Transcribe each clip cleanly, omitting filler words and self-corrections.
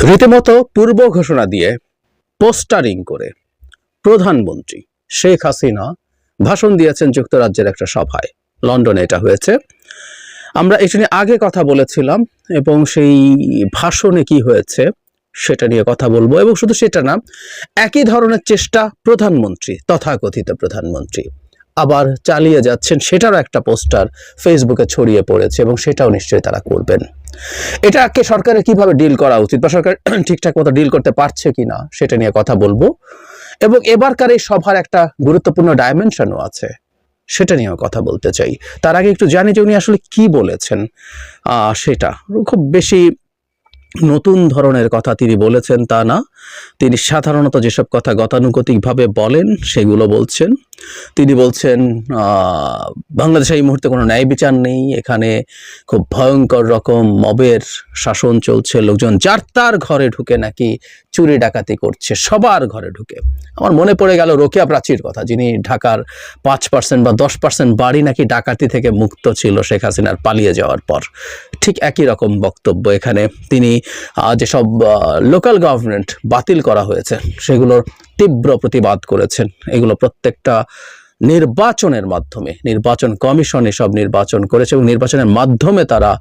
রীতিমতো পূর্ব ঘোষণা দিয়ে পোস্টারিং করে প্রধানমন্ত্রী শেখ হাসিনা ভাষণ দিয়েছেন যুক্তরাজ্যের একটা সভায়। লন্ডনে এটা হয়েছে। আমরা এটা নিয়ে আগে কথা বলেছিলাম এবং সেই ভাষণে কি হয়েছে সেটা নিয়ে কথা বলবো। এবং শুধু সেটা না, একই ধরনের চেষ্টা প্রধানমন্ত্রী, তথাকথিত প্রধানমন্ত্রী আবার চালিয়ে যাচ্ছেন, সেটারও একটা পোস্টার ফেসবুকে ছড়িয়ে পড়েছে এবং সেটাও নিশ্চয়ই তারা করবেন। এটাকে সরকারের কিভাবে ডিল করা উচিত বা সরকার ঠিকঠাক মতো ডিল করতে পারছে কিনা সেটা নিয়ে কথা বলবো। এবং এবারকার এই সভার একটা গুরুত্বপূর্ণ ডাইমেনশনও আছে, সেটা নিয়েও কথা বলতে চাই। তার আগে একটু জানি যে উনি আসলে কি বলেছেন। সেটা খুব বেশি নতুন ধরনের কথা তিনি বলেছেন তা না, তিনি সাধারণত যেসব কথা গতানুগতিকভাবে বলেন সেগুলো বলছেন। তিনি বলছেন বাংলাদেশে এই মুহূর্তে কোনো ন্যায় বিচার নেই, এখানে খুব ভয়ঙ্কর রকম মবের শাসন চলছে, লোকজন যার তার ঘরে ঢুকে নাকি চুরি ডাকাতি করছে, সবার ঘরে ঢুকে। আমার মনে পড়ে গেল রোকেয়া প্রাচীর কথা, যিনি ঢাকার 5% বা 10% বাড়ি নাকি ডাকাতি থেকে মুক্ত ছিল শেখ হাসিনার পালিয়ে যাওয়ার পর। ঠিক একই রকম বক্তব্য এখানে। তিনি যেসব লোকাল গভর্নমেন্ট বাতিল করা হয়েছে সেগুলোর তীব্র প্রতিবাদ করেছেন। এগুলো প্রত্যেকটা নির্বাচনের মাধ্যমে, নির্বাচন কমিশন এসব নির্বাচন করেছে এবং নির্বাচনের মাধ্যমে তারা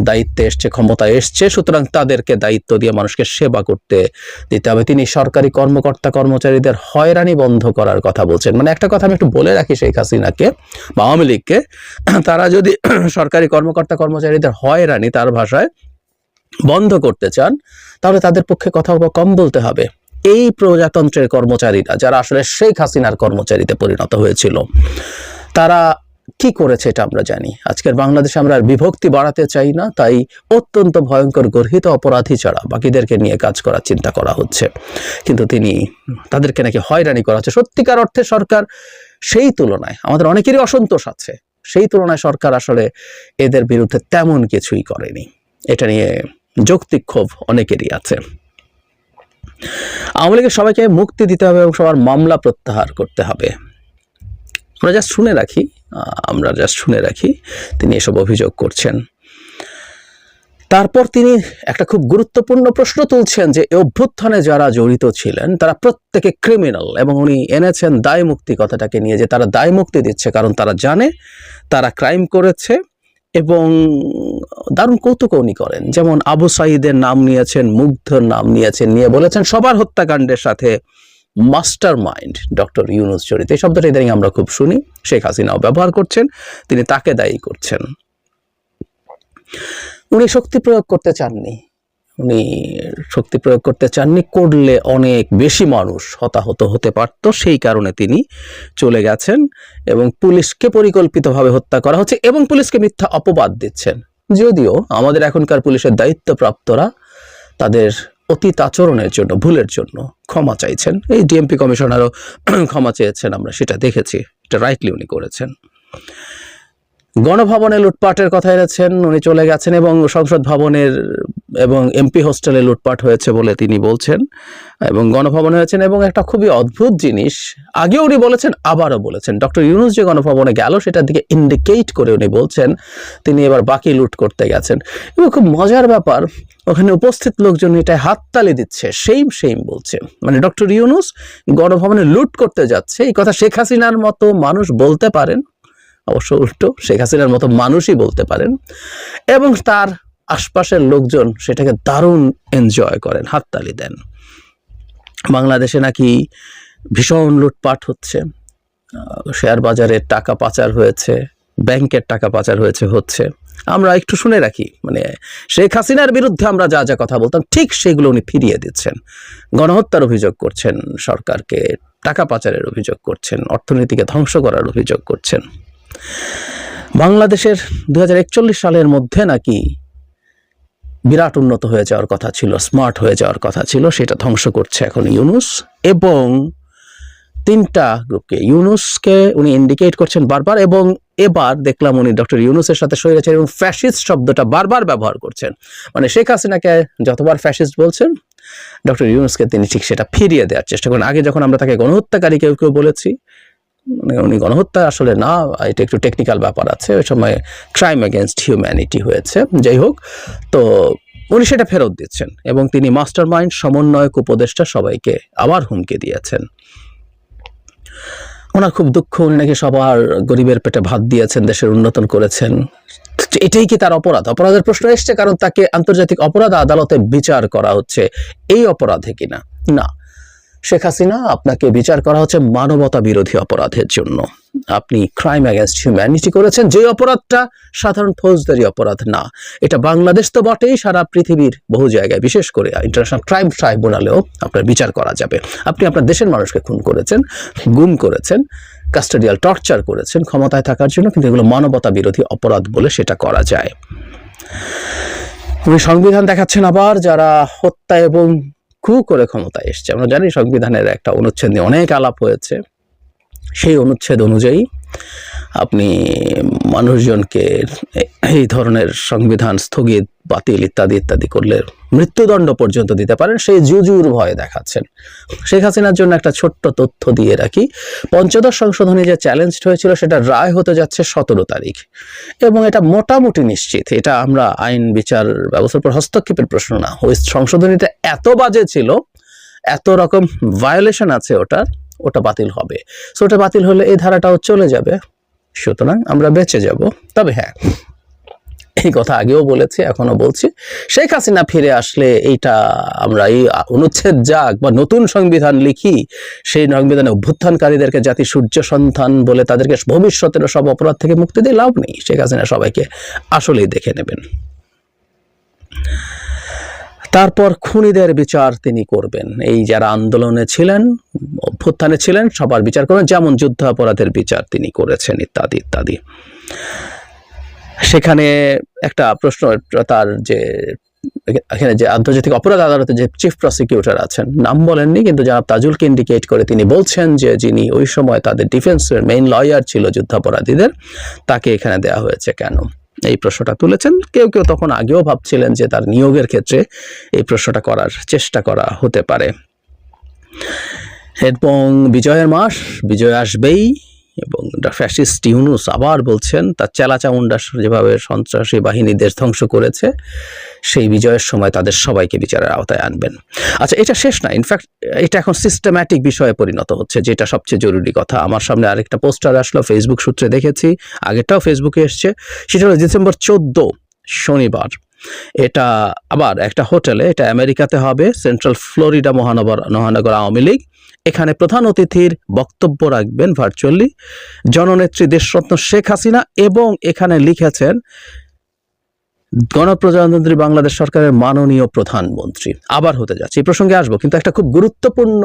দায়িত্বে এসছে, ক্ষমতায় এসছে, সুতরাং তাদেরকে দায়িত্ব দিয়ে মানুষকে সেবা করতে দিতে হবে। তিনি সরকারি কর্মকর্তা কর্মচারীদের হয়রানি বন্ধ করার কথা বলছেন। মানে একটা কথা আমি একটু বলে রাখি শেখ হাসিনাকে বা আওয়ামী লীগকে, তারা যদি সরকারি কর্মকর্তা কর্মচারীদের হয়রানি তার ভাষায় বন্ধ করতে চান তাহলে তাদের পক্ষে কথা কম বলতে হবে। এই প্রজাতন্ত্রের কর্মচারীরা যারা আসলে শেখ হাসিনার কর্মচারীতে পরিণত হয়েছিল, তারা কি করেছে এটা আমরা জানি। আজকের বাংলাদেশে আমরা বিভক্তি বাড়াতে চাই না, তাই অত্যন্ত ভয়ঙ্কর গর্হিত অপরাধী ছাড়া বাকিদেরকে নিয়ে কাজ করার চিন্তা করা হচ্ছে। কিন্তু তাদেরকে নাকি হয়রানি করা হচ্ছে। সত্যিকার অর্থে সরকার সেই তুলনায়, আমাদের অনেকেরই অসন্তোষ আছে, সেই তুলনায় সরকার আসলে এদের বিরুদ্ধে তেমন কিছুই করেনি। এটা নিয়ে যৌক্তিক ক্ষোভ অনেকেরই আছে। আওয়ামী লীগের সবাইকে মুক্তি দিতে হবে এবং সবার মামলা প্রত্যাহার করতে হবে। আমরা জাস্ট শুনে রাখি তিনি এসব অভিযোগ করছেন। তারপর তিনি একটা খুব গুরুত্বপূর্ণ প্রশ্ন তুলছেন যে এই অভ্যুত্থানে যারা জড়িত ছিলেন তারা প্রত্যেকে ক্রিমিনাল, এবং উনি এনেছেন দায় মুক্তি কথাটাকে নিয়ে, যে তারা দায় মুক্তি দিচ্ছে কারণ তারা জানে তারা ক্রাইম করেছে। এবং দারুণ কৌতুক উনি করেন, যেমন আবু সাইদের নাম নিয়েছেন, মুগ্ধর নাম নিয়েছেন, নিয়ে বলেছেন সবার হত্যাকাণ্ডের সাথে মাস্টার মাইন্ড ডক্টর ইউনূস জড়িত। এই শব্দটা ইদানিং আমরা খুব শুনি, শেখ হাসিনাও ব্যবহার করছেন, তিনি তাকে দায়ী করছেন। উনি শক্তি প্রয়োগ করতে চাননি, করলে অনেক বেশি মানুষ হতাহত হতে পারত, সেই কারণে তিনি চলে গেছেন। এবং পুলিশকে পরিকল্পিতভাবে হত্যা করা হচ্ছে এবং পুলিশকে মিথ্যা অপবাদ দিচ্ছেন। যদিও আমাদের এখনকার পুলিশের দায়িত্বপ্রাপ্তরা তাদের অতীত আচরণের জন্য, ভুলের জন্য ক্ষমা চাইছেন। এই ডিএমপি কমিশনারও ক্ষমা চেয়েছেন, আমরা সেটা দেখেছি, এটা রাইটলি উনি করেছেন। গণভবনে লুটপাটের কথা এনেছেন, উনি চলে গেছেন। এবং সংসদ ভবনের এবং এমপি হোস্টেলে লুটপাট হয়েছে বলে তিনি বলছেন, এবং গণভবনে হয়েছেন। এবং একটা খুবই অদ্ভুত জিনিস আগেও উনি বলেছেন, আবারও বলেছেন, ডক্টর ইউনূস যে গণভবনে গেল সেটার দিকে ইন্ডিকেট করে উনি বলছেন তিনি এবার বাকি লুট করতে গেছেন। এবং খুব মজার ব্যাপার, ওখানে উপস্থিত লোকজন এটাই হাততালি দিচ্ছে, সেইম বলছে। মানে ডক্টর ইউনূস গণভবনে লুট করতে যাচ্ছে, এই কথা শেখ হাসিনার মতো মানুষ বলতে পারেন, অবশ্য উল্টো শেখ হাসিনার মতো মানুষই বলতে পারেন, এবং তার আশপাশের লোকজন সেটাকে দারুণ এনজয় করেন, হাততালি দেন। বাংলাদেশে নাকি ভীষণ লুটপাট হচ্ছে, শেয়ার বাজারে টাকা পাচার হয়েছে, ব্যাংকের টাকা পাচার হচ্ছে। আমরা একটু শুনে রাখি, মানে শেখ হাসিনার বিরুদ্ধে আমরা যা যা কথা বলতাম ঠিক সেগুলো উনি ফিরিয়ে দিচ্ছেন। গণহত্যার অভিযোগ করছেন সরকারকে, টাকা পাচারের অভিযোগ করছেন, অর্থনীতিকে ধ্বংস করার অভিযোগ করছেন। বাংলাদেশের 2041 সালের মধ্যে নাকি বিরাট উন্নত হয়ে যাওয়ার কথা ছিল, স্মার্ট হয়ে যাওয়ার কথা ছিল, সেটা ধ্বংস করছে এখন ইউনূস। এবং 3টা গ্রুপকে, ইউনূসকে উনি ইন্ডিকেট করছেন বারবার। এবং এবার দেখলাম উনি ডক্টর ইউনূসের সাথে স্বৈরাচারী এবং ফ্যাসিস্ট শব্দটা বারবার ব্যবহার করছেন। মানে শেখ হাসিনাকে যতবার ফ্যাসিস্ট বলছেন, ডক্টর ইউনূসকে তিনি ঠিক সেটা ফিরিয়ে দেওয়ার চেষ্টা করেন। আগে যখন আমরা তাকে গণহত্যাকারী কেউ বলেছি, উনি গণহত্যা আসলে না, এটা একটু টেকনিক্যাল ব্যাপার আছে, ওই সময় ক্রাইম এগেনস্ট হিউম্যানিটি হয়েছে। যাই হোক, তো উনি সেটা ফেরত দিচ্ছেন এবং তিনি মাস্টার মাইন্ড, সমন্বয়ক, উপদেষ্টা সবাইকে আবার হুমকি দিয়েছেন। ওনার খুব দুঃখ, উনি নাকি সবার গরিবের পেটে ভাত দিয়েছেন, দেশের উন্নয়ন করেছেন। এটাই কি তার অপরাধ? অপরাধের প্রশ্ন এসছে কারণ তাকে আন্তর্জাতিক অপরাধ আদালতে বিচার করা হচ্ছে এই অপরাধে কিনা। না, শেখ হাসিনা, আপনাকে বিচার করা হচ্ছে মানবতা বিরোধী অপরাধের জন্য। আপনি ক্রাইম অ্যাগেন্স্ট হিউম্যানিটি করেছেন, যে অপরাধটা সাধারণ ফৌজদারি অপরাধ না। এটা বাংলাদেশ তো বটেই, সারা পৃথিবীর বহু জায়গায়, বিশেষ করে ইন্টারন্যাশনাল ক্রাইম ট্রাইব্যুনালেও আপনার বিচার করা যাবে। আপনি আপনার দেশের মানুষকে খুন করেছেন, গুম করেছেন, কাস্টোডিয়াল টর্চার করেছেন ক্ষমতায় থাকার জন্য, কিন্তু এগুলো মানবতা বিরোধী অপরাধ বলে সেটা করা যায়। উনি সংবিধান দেখাচ্ছেন আবার, যারা হত্যা এবং কু করে ক্ষমতায় এসছে। আমরা জানি সংবিধানের একটা অনুচ্ছেদ নিয়ে অনেক আলাপ হয়েছে। সেই অনুচ্ছেদ অনুযায়ী আপনি মানুষজনকে এই ধরনের সংবিধান স্থগিত, বাতিল ইত্যাদি ইত্যাদি করলে মৃত্যুদণ্ড পর্যন্ত দিতে পারেন। সেই জুজুর ভয় দেখাচ্ছেন। শেখ হাসিনার জন্য একটা ছোট্ট তথ্য দিয়ে রাখি, পঞ্চদশ সংশোধনী যে চ্যালেঞ্জ হয়েছিল সেটা রায় হতে যাচ্ছে 17 তারিখ, এবং এটা মোটামুটি নিশ্চিত। এটা আমরা আইন বিচার ব্যবস্থার উপর হস্তক্ষেপের প্রশ্ন না। ওই সংশোধনীতে এত বাজে ছিল, এত রকম ভায়োলেশন আছে ওটা বাতিল হবে। সো ওটা বাতিল হলে এই ধারাটাও চলে যাবে, সুতরাং আমরা বেঁচে যাব। তবে হ্যাঁ, এই কথা আগেও বলেছি, এখনো বলছি, শেখ হাসিনা ফিরে আসলে এইটা আমরা এই অনুচ্ছেদ যাক বা নতুন সংবিধান লিখি, সেই সংবিধানে অভ্যুত্থানকারীদেরকে জাতি সূর্য সন্তান বলে তাদেরকে ভবিষ্যতের সব অপরাধ থেকে মুক্তি দিয়ে লাভ নেই। শেখ হাসিনা সবাইকে আসলেই দেখে নেবেন। তারপর খুনিদের বিচার তিনি করবেন। এই যারা আন্দোলনে ছিলেন, অভ্যুত্থানে ছিলেন, সবার বিচার করবেন, যেমন যুদ্ধ অপরাধের বিচার তিনি করেছেন ইত্যাদি ইত্যাদি। সেখানে একটা প্রশ্ন, তার যে এখানে যে আন্তর্জাতিক অপরাধ আদালতে যে চিফ প্রসিকিউটর আছেন, নাম বলেননি, কিন্তু যারা তাজুলকে ইন্ডিকেট করে তিনি বলছেন যে যিনি ওই সময় তাদের ডিফেন্সের মেইন লয়ার ছিল যুদ্ধাপরাধীদের, তাকে এখানে দেওয়া হয়েছে কেন, এই প্রশ্নটা তুলেছেন। কেউ কেউ তখন আগেও ভাবছিলেন যে তার নিয়োগের ক্ষেত্রে এই প্রশ্নটা করার চেষ্টা করা হতে পারে। এবং বিজয়ের মাস, বিজয় আসবেই, এবং ফ্যাসিস্ট ইউনূস আবার বলছেন তার চেলাচামুন্ডা যেভাবে সন্ত্রাসী বাহিনী দেশ ধ্বংস করেছে, সেই বিজয়ের সময় তাদের সবাইকে বিচারের আওতায় আনবেন। আচ্ছা, এটা শেষ না, ইনফ্যাক্ট এটা এখন সিস্টেম্যাটিক বিষয়ে পরিণত হচ্ছে, যেটা সবচেয়ে জরুরি কথা। আমার সামনে আরেকটা পোস্টার আসলো, ফেসবুক সূত্রে দেখেছি, আগেরটাও ফেসবুকে এসছে। সেটা হলো ডিসেম্বর 14 শনিবার, এটা আবার একটা হোটেলে, এটা আমেরিকাতে হবে, সেন্ট্রাল ফ্লোরিডা মহানগর আওয়ামী লীগ। এখানে প্রধান অতিথির বক্তব্য রাখবেন ভার্চুয়ালি জননেত্রী দেশরত্ন শেখ হাসিনা, এবং এখানে লিখেছেন গণপ্রজাতন্ত্রী বাংলাদেশ সরকারের মাননীয় প্রধানমন্ত্রী। আবার হতে যাচ্ছে, এই প্রসঙ্গে আসবো, কিন্তু একটা খুব গুরুত্বপূর্ণ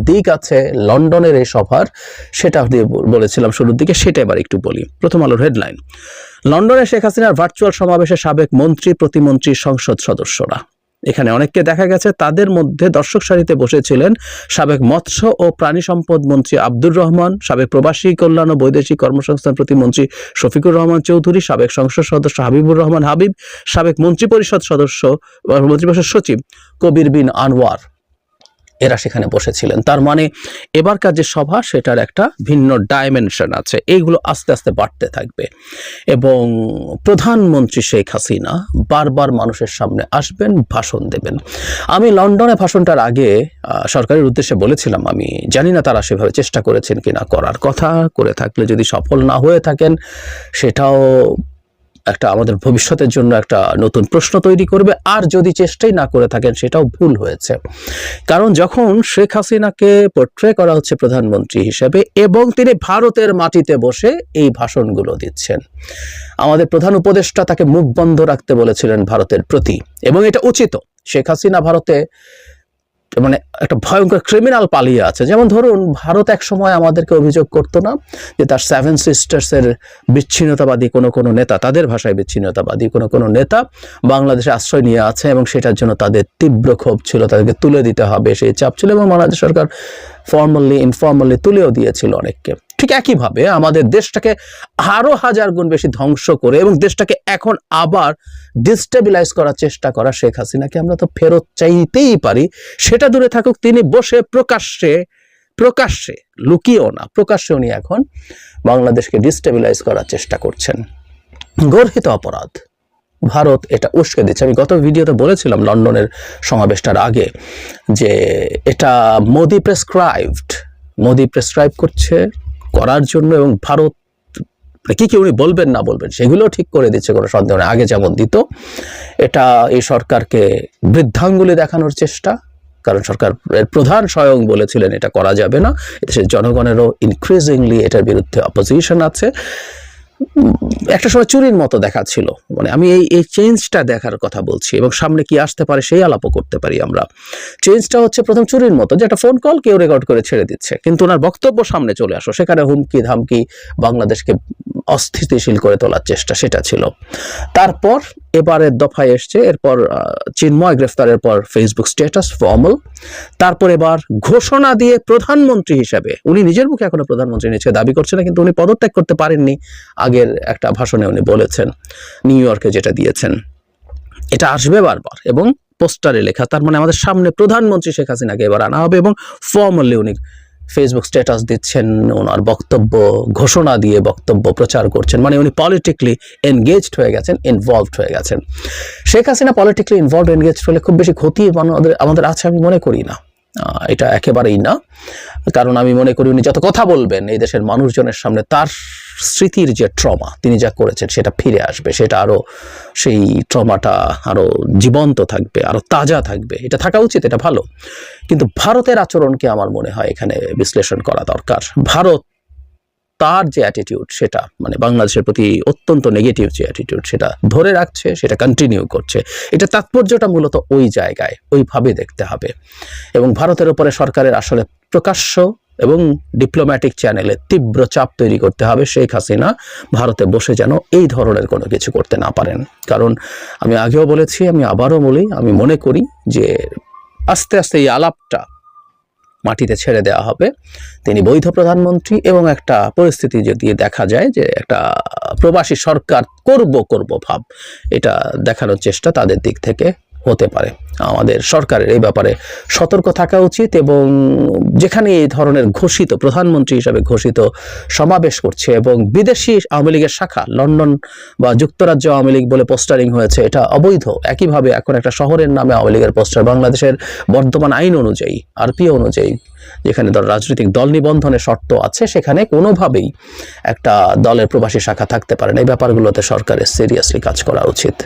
দিক আছে লন্ডনের এই সভার, সেটা দিয়ে বলেছিলাম শুরুর দিকে, সেটা এবার একটু বলি। প্রথম আলোর হেডলাইন, লন্ডনে শেখ হাসিনার ভার্চুয়াল সমাবেশে সাবেক মন্ত্রী, প্রতিমন্ত্রী, সংসদ সদস্যরা। এখানে অনেককে দেখা গেছে, তাদের মধ্যে দর্শক সারিতে বসেছিলেন সাবেক মৎস্য ও প্রাণী সম্পদ মন্ত্রী আব্দুর রহমান, সাবেক প্রবাসী কল্যাণ ও বৈদেশিক কর্মসংস্থান প্রতিমন্ত্রী শফিকুর রহমান চৌধুরী, সাবেক সংসদ সদস্য হাবিবুর রহমান হাবিব, সাবেক মন্ত্রিপরিষদ সদস্য মন্ত্রিপরিষদ সচিব কবির বিন আনোয়ার, এরা সেখানে বসেছিলেন। তার মানে এবারকার যে সভা, সেটার একটা ভিন্ন ডাইমেনশন আছে, এইগুলো আস্তে আস্তে বাড়তে থাকবে। এবং প্রধানমন্ত্রী শেখ হাসিনা বারবার মানুষের সামনে আসবেন, ভাষণ দেবেন। আমি লন্ডনে ভাষণটার আগে সরকারের উদ্দেশ্যে বলেছিলাম, আমি জানি না তারা সেভাবে চেষ্টা করেছেন কিনা, করার কথা, করে থাকলে যদি সফল না হয়ে থাকেন, সেটাও একটা আমাদের ভবিষ্যতের জন্য একটা নতুন প্রশ্ন তৈরি করবে। আর যদি চেষ্টাই না করে থাকেন, সেটাও ভুল হয়েছে। কারণ যখন শেখ হাসিনাকে পোর্ট্রে করা হচ্ছে প্রধানমন্ত্রী হিসেবে, এবং তিনি ভারতের মাটিতে বসে এই ভাষণগুলো দিচ্ছেন, আমাদের প্রধান উপদেষ্টা তাকে মুখ বন্ধ রাখতে বলেছিলেন ভারতের প্রতি, এবং এটা উচিত। শেখ হাসিনা ভারতে মানে একটা ভয়ঙ্কর ক্রিমিনাল পালিয়ে আছে। যেমন ধরুন, ভারত এক সময় আমাদেরকে অভিযোগ করতো না যে তার 7 সিস্টার্সের বিচ্ছিন্নতাবাদী কোনো নেতা, তাদের ভাষায় বিচ্ছিন্নতাবাদী কোনো নেতা বাংলাদেশে আশ্রয় নিয়ে আছে, এবং সেটার জন্য তাদের তীব্র ক্ষোভ ছিল, তাদেরকে তুলে দিতে হবে, সেই চাপ ছিল, এবং বাংলাদেশ সরকার ফর্মালি ইনফর্মালি তুলেও দিয়েছিল অনেককে। ঠিক একইভাবে আমাদের দেশটাকে আরো 1000 গুণ বেশি ধ্বংস করে এবং দেশটাকে এখন আবার ডিস্টেবিলাইজ করার চেষ্টা করা শেখ হাসিনাকে আমরা তো ফেরত চাইতেই পারি। সেটা দূরে থাকুক, তিনি বসে প্রকাশ্যে লুকিয়েও না, প্রকাশ্যে উনি এখন বাংলাদেশকে ডিস্টেবিলাইজ করার চেষ্টা করছেন। গর্হিত অপরাধ, ভারত এটা উস্কে দিচ্ছে। আমি গত ভিডিওতে বলেছিলাম লন্ডনের সমাবেশটার আগে যে এটা মোদি প্রেসক্রাইব করছে করার জন্য, এবং ভারত কি কি উনি বলবেন না বলবেন সেগুলো ঠিক করে দিচ্ছে, কোনো সন্দেহ নেই। আগে যেমন দিত, এটা এই সরকারকে বৃদ্ধাঙ্গুলি দেখানোর চেষ্টা, কারণ সরকারের প্রধান স্বয়ং বলেছিলেন এটা করা যাবে না। দেশের জনগণেরও ইনক্রিজিংলি এটার বিরুদ্ধে অপোজিশন আছে। একটা সময় চুরির মতো দেখাচ্ছিল, মানে আমি এই চেঞ্জটা দেখার কথা বলছি, এবং সামনে কি আসতে পারে সেই আলাপও করতে পারি আমরা। চেঞ্জটা হচ্ছে প্রথম চুরির মতো, যে একটা ফোন কল কেউ রেকর্ড করে ছেড়ে দিচ্ছে, কিন্তু ওনার বক্তব্য সামনে চলে আসো, সেখানে হুমকি ধামকি, বাংলাদেশকে অস্থিতিশীল করে তোলার চেষ্টা, সেটা ছিল। তারপর এবারের দফায় এসছে, এরপর চিন্ময় গ্রেফতারের পর ফেসবুক স্ট্যাটাস ফর্মাল, তারপর এবার ঘোষণা দিয়ে প্রধানমন্ত্রী হিসেবে, উনি নিজের মুখে এখনো প্রধানমন্ত্রী নিজে দাবি করছে না, কিন্তু উনি পদত্যাগ করতে পারেননি, আগের একটা ভাষণে উনি বলেছেন, নিউ ইয়র্কে যেটা দিয়েছেন, এটা আসবে বারবার এবং পোস্টারে লেখা। তার মানে আমাদের সামনে প্রধানমন্ত্রী শেখ হাসিনাকে এবার আনা হবে, এবং ফর্মালি উনি ফেসবুক স্ট্যাটাস দিচ্ছেন, ওনার বক্তব্য ঘোষণা দিয়ে বক্তব্য প্রচার করছেন, মানে উনি পলিটিক্যালি এনগেজড হয়ে গেছেন, ইনভলভড হয়ে গেছেন। Sheikh Hasina politically involved engaged হলে খুব বেশি ক্ষতি আমাদের আছে আমি মনে করি না, এটা একেবারেই না। কারণ আমি মনে করি উনি যত কথা বলবেন এই দেশের মানুষজনের সামনে, তার স্মৃতির যে ট্রমা তিনি যা করেছেন সেটা ফিরে আসবে, সেটা আরো, সেই ট্রমাটা আরো জীবন্ত থাকবে, আরো তাজা থাকবে, এটা থাকা উচিত, এটা ভালো। কিন্তু ভারতের আচরণকে আমার মনে হয় এখানে বিশ্লেষণ করা দরকার। ভারত তার যে অ্যাটিটিউড, সেটা মানে বাংলাদেশের প্রতি অত্যন্ত নেগেটিভ যে অ্যাটিটিউড, সেটা ধরে রাখছে, সেটা কন্টিনিউ করছে। এটা তাৎপর্যটা মূলত ওই জায়গায়, ওইভাবে দেখতে হবে। এবং ভারতের উপরে সরকারের আসলে প্রকাশ্য এবং ডিপ্লোম্যাটিক চ্যানেলে তীব্র চাপ তৈরি করতে হবে, শেখ হাসিনা ভারতে বসে যেন এই ধরনের কোনো কিছু করতে না পারেন। কারণ আমি আগেও বলেছি, আমি আবারও বলি, আমি মনে করি যে আস্তে আস্তে এই আলাপটা মাটিতে ছেড়ে দেওয়া হবে। তিনি বৈধ প্রধানমন্ত্রী, এবং একটা পরিস্থিতি যদি দেখা যায় যে একটা প্রবাসী সরকার করব ভাব, এটা দেখানোর চেষ্টা তাদের দিক থেকে হতে পারে। আমাদের সরকারের এই ব্যাপারে সতর্ক থাকা উচিত, এবং যেখানে এই ধরনের ঘোষিত প্রধানমন্ত্রী হিসাবে ঘোষিত সমাবেশ করছে, এবং বিদেশি আওয়ামী লীগের শাখা, লন্ডন বা যুক্তরাজ্য আওয়ামী লীগ বলে পোস্টারিং হয়েছে, এটা অবৈধ। একইভাবে এখন একটা শহরের নামে আওয়ামী লীগের পোস্টার, বাংলাদেশের বর্তমান আইন অনুযায়ী, আরপিও অনুযায়ী, যেখানে রাজনৈতিক দল নিবন্ধনের শর্ত আছে, সেখানে কোনোভাবেই একটা দলের প্রবাসী শাখা থাকতে পারে না। এই ব্যাপারগুলোতে সরকারের সিরিয়াসলি কাজ করা উচিত।